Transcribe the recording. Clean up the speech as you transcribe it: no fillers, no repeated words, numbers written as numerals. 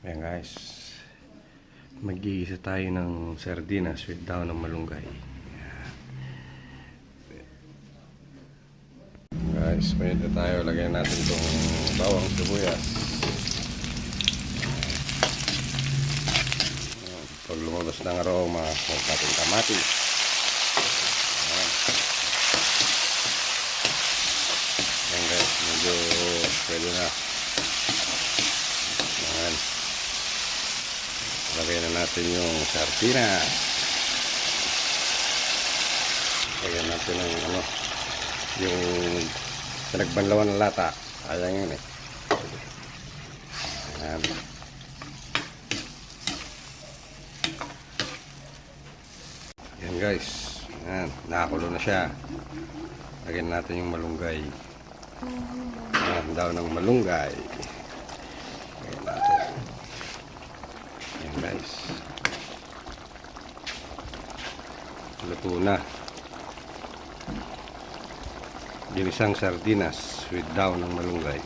Ayan guys, mag-iisa tayo ng sardinas with daon ng malunggay. Guys, pwede tayo, lagyan natin itong bawang sibuyas. Pag lumabas ng aroma, huwag natin kamatis. Ayan guys, medyo pwede na. Ayan. Lagyan na natin yung sardinas. Lagyan natin ng yung pinagbanlawan ng lata. Ayan yun eh. Ayan. Ayan guys. Ayan. Nakakulo na siya. Lagyan natin yung malunggay. Ayan, daon ng malunggay. Lagyan natin. Ayan guys. Luto na. Ginisang sardinas with daon ng malunggay.